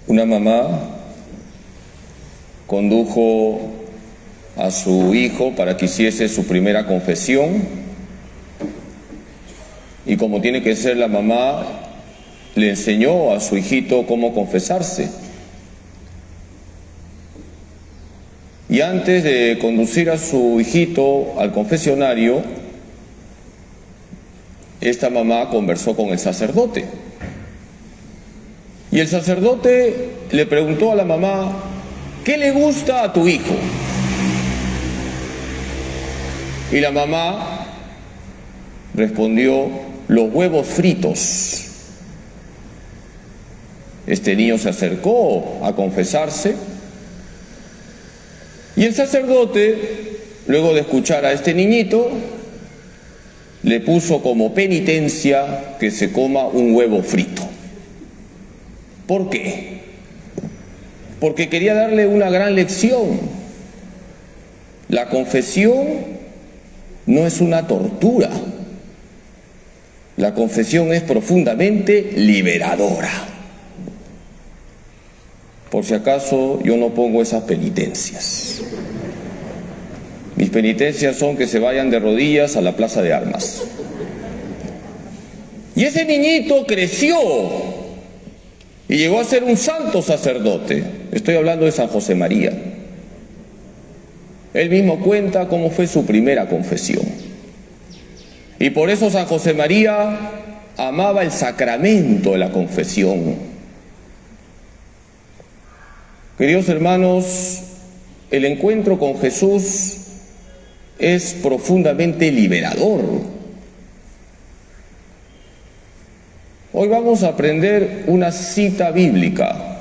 Una mamá condujo a su hijo para que hiciese su primera confesión y, como tiene que ser la mamá, le enseñó a su hijito cómo confesarse. Y antes de conducir a su hijito al confesionario, esta mamá conversó con el sacerdote. Y el sacerdote le preguntó a la mamá: ¿qué le gusta a tu hijo? Y la mamá respondió: los huevos fritos. Este niño se acercó a confesarse y el sacerdote, luego de escuchar a este niñito, le puso como penitencia que se coma un huevo frito. ¿Por qué? Porque quería darle una gran lección. La confesión no es una tortura. La confesión es profundamente liberadora. Por si acaso, yo no pongo esas penitencias. Mis penitencias son que se vayan de rodillas a la plaza de armas. Y ese niñito creció y llegó a ser un santo sacerdote. Estoy hablando de San José María. Él mismo cuenta cómo fue su primera confesión. Y por eso San José María amaba el sacramento de la confesión. Queridos hermanos, el encuentro con Jesús es profundamente liberador. Hoy vamos a aprender una cita bíblica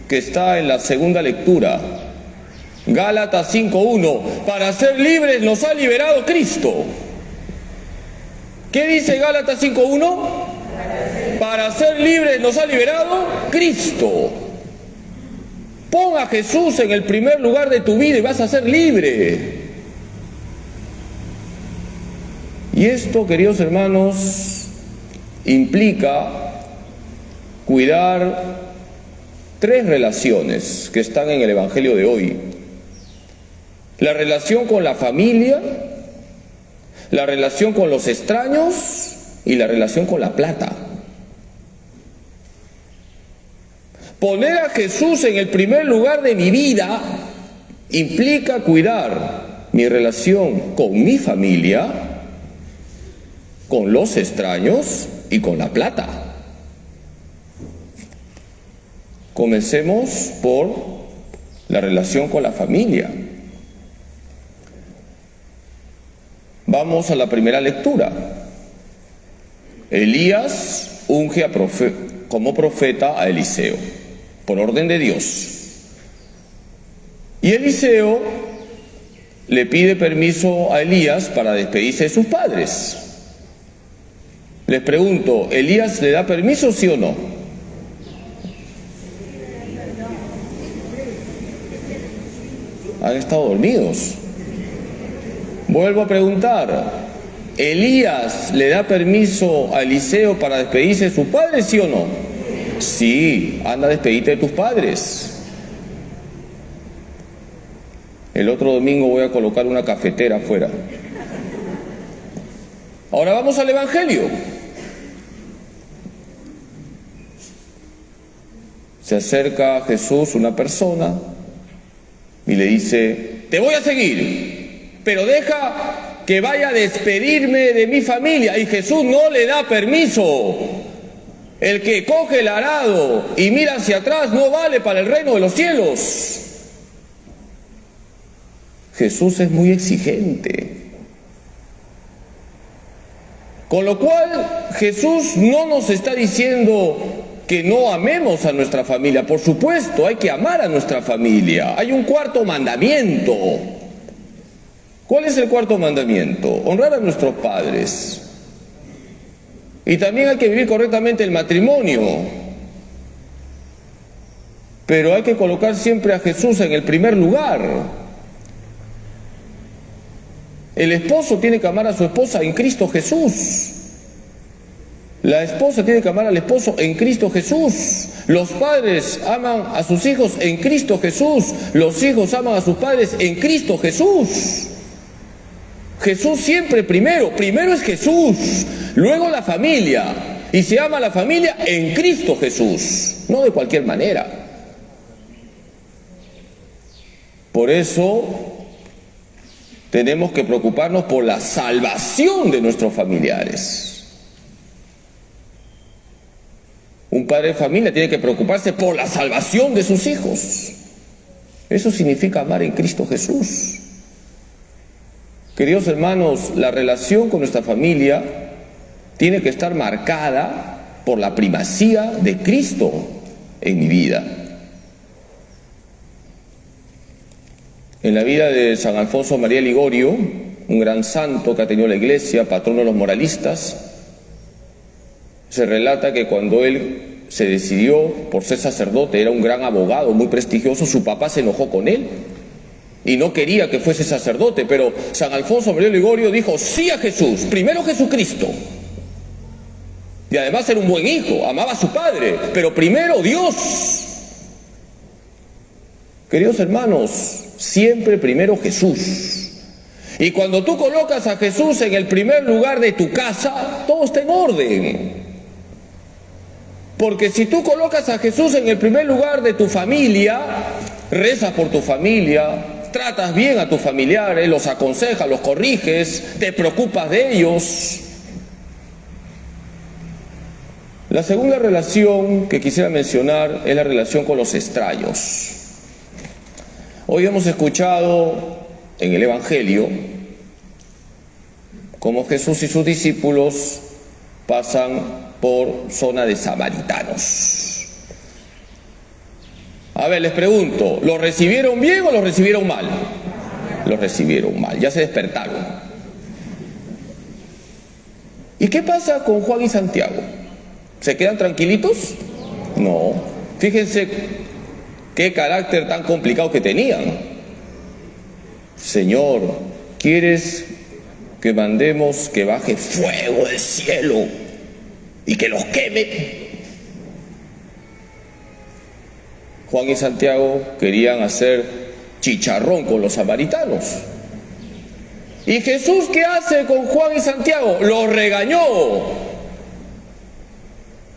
que está en la segunda lectura, Gálatas 5:1. Para ser libres nos ha liberado Cristo. ¿Qué dice Gálatas 5:1? Para ser libres nos ha liberado Cristo. Pon a Jesús en el primer lugar de tu vida y vas a ser libre. Y esto, queridos hermanos, implica cuidar tres relaciones que están en el Evangelio de hoy: la relación con la familia, la relación con los extraños y la relación con la plata. Poner a Jesús en el primer lugar de mi vida implica cuidar mi relación con mi familia, con los extraños y con la plata. Comencemos por la relación con la familia. Vamos a la primera lectura. Elías unge como profeta a Eliseo, por orden de Dios. Y Eliseo le pide permiso a Elías para despedirse de sus padres. Les pregunto, ¿Elías le da permiso, sí o no? Han estado dormidos. Vuelvo a preguntar, ¿Elías le da permiso a Eliseo para despedirse de sus padres, sí o no? Sí, anda a despedirte de tus padres. El otro domingo voy a colocar una cafetera afuera. Ahora vamos al Evangelio. Se acerca a Jesús una persona y le dice: te voy a seguir, pero deja que vaya a despedirme de mi familia. Y Jesús no le da permiso. El que coge el arado y mira hacia atrás no vale para el reino de los cielos. Jesús es muy exigente. Con lo cual, Jesús no nos está diciendo que no amemos a nuestra familia. Por supuesto, hay que amar a nuestra familia. Hay un cuarto mandamiento. ¿Cuál es el cuarto mandamiento? Honrar a nuestros padres. Y también hay que vivir correctamente el matrimonio. Pero hay que colocar siempre a Jesús en el primer lugar. El esposo tiene que amar a su esposa en Cristo Jesús. La esposa tiene que amar al esposo en Cristo Jesús. Los padres aman a sus hijos en Cristo Jesús. Los hijos aman a sus padres en Cristo Jesús. Jesús siempre primero. Primero es Jesús, luego la familia. Y se ama a la familia en Cristo Jesús, no de cualquier manera. Por eso tenemos que preocuparnos por la salvación de nuestros familiares. Un padre de familia tiene que preocuparse por la salvación de sus hijos. Eso significa amar en Cristo Jesús. Queridos hermanos, la relación con nuestra familia tiene que estar marcada por la primacía de Cristo en mi vida. En la vida de San Alfonso María Ligorio, un gran santo que ha tenido la Iglesia, patrono de los moralistas, se relata que cuando él se decidió por ser sacerdote, era un gran abogado, muy prestigioso, su papá se enojó con él y no quería que fuese sacerdote, pero San Alfonso María Ligorio dijo sí a Jesús, primero Jesucristo. Y además era un buen hijo, amaba a su padre, pero primero Dios. Queridos hermanos, siempre primero Jesús. Y cuando tú colocas a Jesús en el primer lugar de tu casa, todo está en orden. Porque si tú colocas a Jesús en el primer lugar de tu familia, rezas por tu familia, tratas bien a tus familiares, los aconsejas, los corriges, te preocupas de ellos. La segunda relación que quisiera mencionar es la relación con los extraños. Hoy hemos escuchado en el Evangelio cómo Jesús y sus discípulos pasan por zona de samaritanos. A ver, les pregunto, ¿los recibieron bien o los recibieron mal? Los recibieron mal, ya se despertaron. ¿Y qué pasa con Juan y Santiago? ¿Se quedan tranquilitos? No. Fíjense qué carácter tan complicado que tenían. Señor, ¿quieres que mandemos que baje fuego del cielo y que los queme? Juan y Santiago querían hacer chicharrón con los samaritanos. ¿Y Jesús qué hace con Juan y Santiago? Los regañó.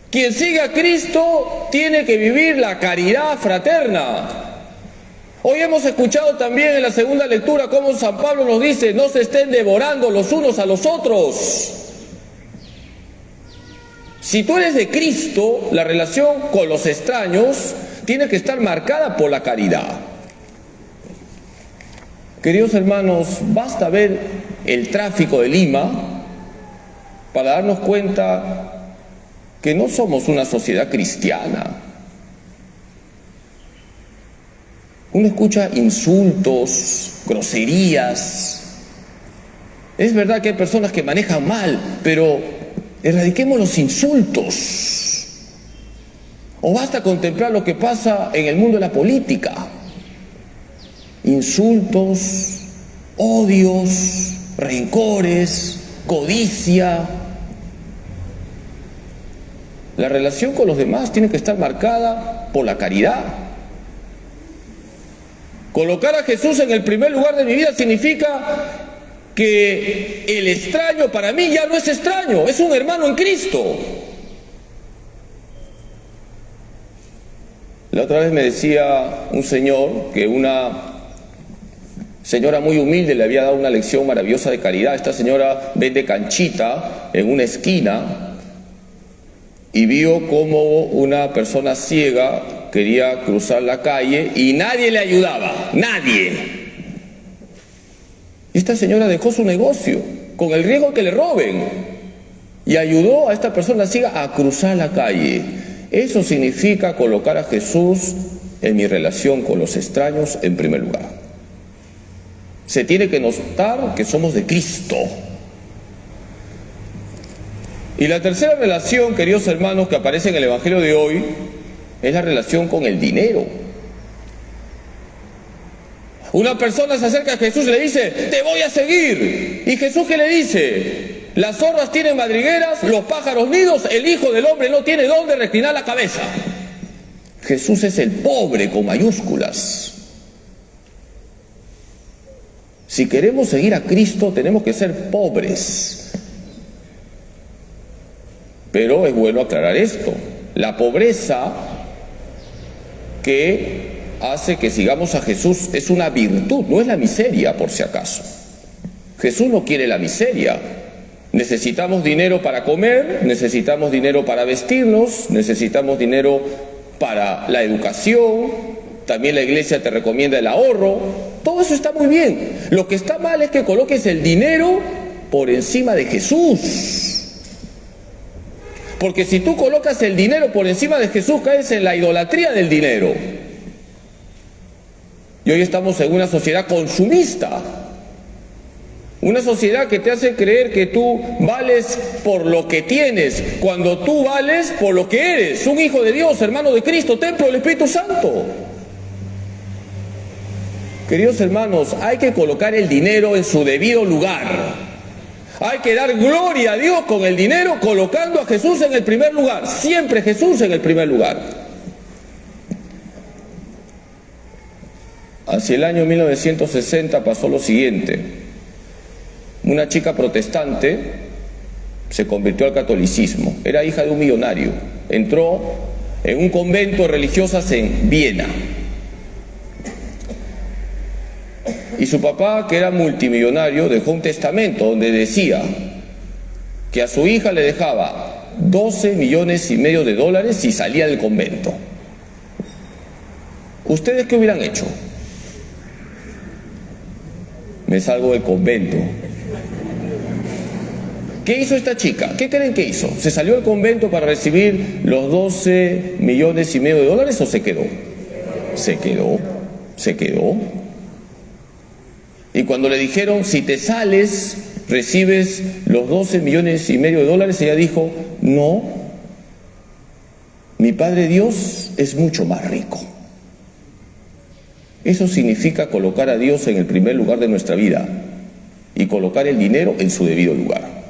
Quien sigue a Cristo tiene que vivir la caridad fraterna. Hoy hemos escuchado también en la segunda lectura cómo San Pablo nos dice, no se estén devorando los unos a los otros. Si tú eres de Cristo, la relación con los extraños tiene que estar marcada por la caridad. Queridos hermanos, basta ver el tráfico de Lima para darnos cuenta que no somos una sociedad cristiana. Uno escucha insultos, groserías. Es verdad que hay personas que manejan mal, pero erradiquemos los insultos. O basta contemplar lo que pasa en el mundo de la política. Insultos, odios, rencores, codicia. La relación con los demás tiene que estar marcada por la caridad. Colocar a Jesús en el primer lugar de mi vida significa que el extraño para mí ya no es extraño, es un hermano en Cristo. La otra vez me decía un señor que una señora muy humilde le había dado una lección maravillosa de caridad. Esta señora vende canchita en una esquina y vio como una persona ciega quería cruzar la calle y nadie le ayudaba, nadie. Y esta señora dejó su negocio con el riesgo de que le roben y ayudó a esta persona ciega a cruzar la calle. Eso significa colocar a Jesús en mi relación con los extraños en primer lugar. Se tiene que notar que somos de Cristo. Y la tercera relación, queridos hermanos, que aparece en el Evangelio de hoy, es la relación con el dinero. Una persona se acerca a Jesús y le dice, te voy a seguir. ¿Y Jesús qué le dice? Las zorras tienen madrigueras, los pájaros nidos, el Hijo del Hombre no tiene dónde reclinar la cabeza. Jesús es el pobre con mayúsculas. Si queremos seguir a Cristo, tenemos que ser pobres. Pero es bueno aclarar esto. La pobreza que hace que sigamos a Jesús es una virtud, no es la miseria, por si acaso. Jesús no quiere la miseria. Necesitamos dinero para comer, necesitamos dinero para vestirnos, necesitamos dinero para la educación, también la iglesia te recomienda el ahorro, todo eso está muy bien. Lo que está mal es que coloques el dinero por encima de Jesús. Porque si tú colocas el dinero por encima de Jesús, caes en la idolatría del dinero. Y hoy estamos en una sociedad consumista. Una sociedad que te hace creer que tú vales por lo que tienes, cuando tú vales por lo que eres, un hijo de Dios, hermano de Cristo, templo del Espíritu Santo. Queridos hermanos, hay que colocar el dinero en su debido lugar. Hay que dar gloria a Dios con el dinero, colocando a Jesús en el primer lugar. Siempre Jesús en el primer lugar. Hacia el año 1960 pasó lo siguiente. Una chica protestante se convirtió al catolicismo. Era hija de un millonario. Entró en un convento de religiosas en Viena. Y su papá, que era multimillonario, dejó un testamento donde decía que a su hija le dejaba 12,5 millones de dólares si salía del convento. ¿Ustedes qué hubieran hecho? Me salgo del convento. ¿Qué hizo esta chica? ¿Qué creen que hizo? ¿Se salió del convento para recibir los 12,5 millones de dólares o se quedó? Se quedó. Y cuando le dijeron, si te sales, recibes los 12,5 millones de dólares, ella dijo, no, mi Padre Dios es mucho más rico. Eso significa colocar a Dios en el primer lugar de nuestra vida y colocar el dinero en su debido lugar.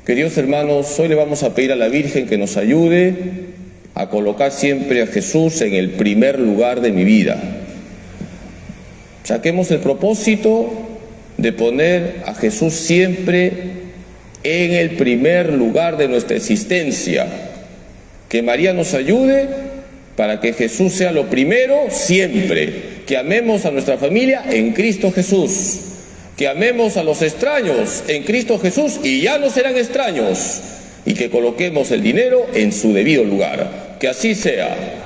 Queridos hermanos, hoy le vamos a pedir a la Virgen que nos ayude a colocar siempre a Jesús en el primer lugar de mi vida. Saquemos el propósito de poner a Jesús siempre en el primer lugar de nuestra existencia. Que María nos ayude para que Jesús sea lo primero siempre. Que amemos a nuestra familia en Cristo Jesús. Que amemos a los extraños en Cristo Jesús y ya no serán extraños. Y que coloquemos el dinero en su debido lugar. Que así sea.